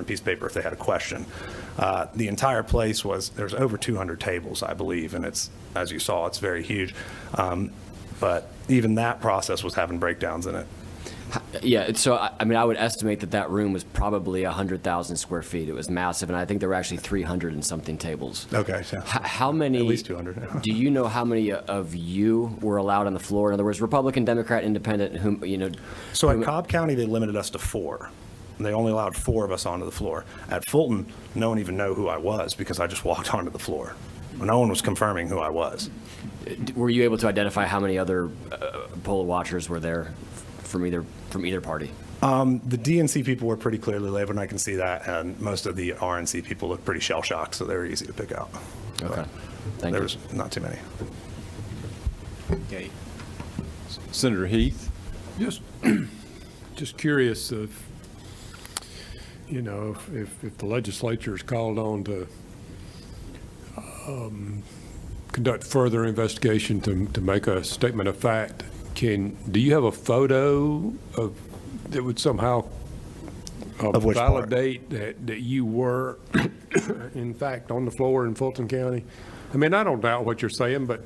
piece of paper if they had a question. The entire place there's over 200 tables, I believe, and it's, as you saw, it's very huge. But even that process was having breakdowns in it. Yeah, so I mean, I would estimate that room was probably 100,000 square feet. It was massive, and I think there were actually 300 and something tables. Okay, so How many? at least 200. Do you know how many of you were allowed on the floor? In other words, Republican, Democrat, Independent, whom, you know? So at Cobb County, they limited us to 4. They only allowed 4 of us onto the floor. At Fulton, no one even knew who I was because I just walked onto the floor. No one was confirming who I was. Were you able to identify how many other poll watchers were there from either party? The DNC people were pretty clearly labeled, and I can see that, and most of the RNC people looked pretty shell-shocked, so they were easy to pick out. Okay, thank There you. was not too many. Okay. Senator Heath? Just curious if, you know, if the legislature is called on to conduct further investigation to make a statement of fact, do you have a photo that would somehow Of which part? validate that you were, in fact, on the floor in Fulton County? I mean, I don't doubt what you're saying, but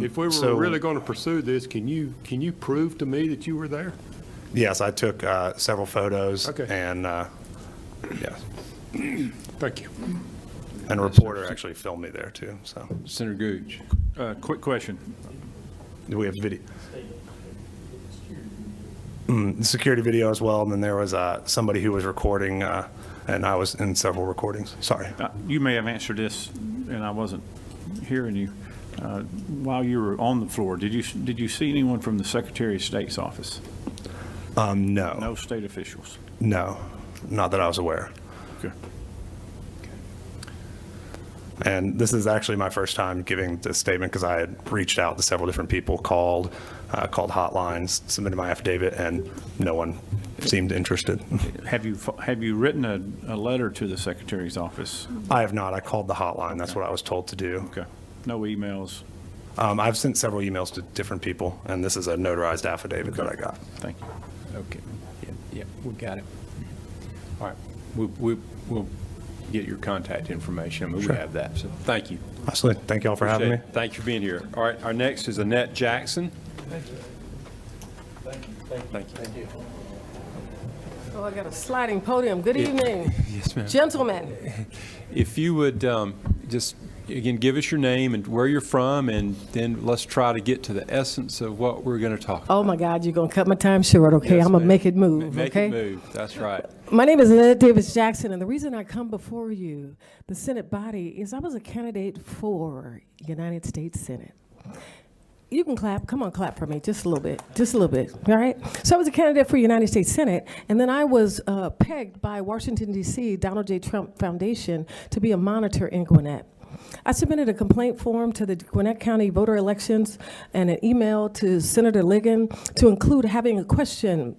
if we were so- really going to pursue this, can you prove to me that you were there? Yes, I took several photos, Okay. and yes, Thank you. and a reporter actually filmed me there too. So Senator Gooch? Quick question. do we have video? The security video as well, and then there was somebody who was recording, and I was in several recordings. Sorry. You may have answered this, and I wasn't hearing you. While you were on the floor, did you see anyone from the Secretary of State's office? No, No state officials? no, not that I was aware. Okay. And this is actually my first time giving this statement because I had reached out to several different people, called hotlines, submitted my affidavit, and no one seemed interested. Have you written a letter to the Secretary's office? I have not. I called the hotline. That's what I was told to do. Okay. No emails? I've sent several emails to different people, and this is a notarized affidavit that I got. Thank you. Okay. Yeah, we got it. All right. We'll get your contact information. I mean, Sure. we have that. So thank you. Absolutely. Thank you all for having me. Appreciate it. Thank you for being here. All right. Our next is Annette Jackson. Thank you. Oh, I got a sliding podium. Good evening. Yes, ma'am. Gentlemen. If you would just, again, give us your name and where you're from, and then let's try to get to the essence of what we're going to talk about. Oh, my God, you're going to cut my time short, okay? Yes, I'm going to ma'am. make it move, Make okay? it move. That's right. My name is Annette Davis Jackson, and the reason I come before you, the Senate body, is I was a candidate for United States Senate. You can clap. Come on, clap for me. Just a little bit. Just a little bit. All right? So I was a candidate for United States Senate, and then I was pegged by Washington, D.C., Donald J. Trump Foundation to be a monitor in Gwinnett. I submitted a complaint form to the Gwinnett County voter elections and an email to Senator Ligon to include having a question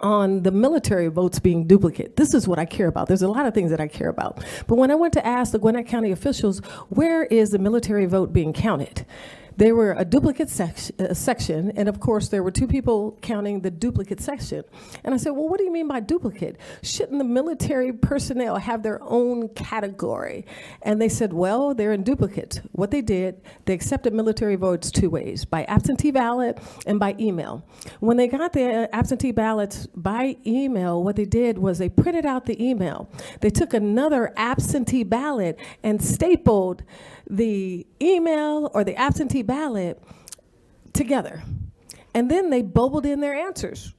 on the military votes being duplicate. This is what I care about. There's a lot of things that I care about. But when I went to ask the Gwinnett County officials, where is the military vote being counted? They were a duplicate section, and of course there were 2 people counting the duplicate section. And I said, well, what do you mean by duplicate? Shouldn't the military personnel have their own category? And they said, well, they're in duplicate. What they did, they accepted military votes 2 ways, by absentee ballot and by email. When they got the absentee ballots by email, what they did was they printed out the email. They took another absentee ballot and stapled the email or the absentee ballot together. And then they bubbled in their answers.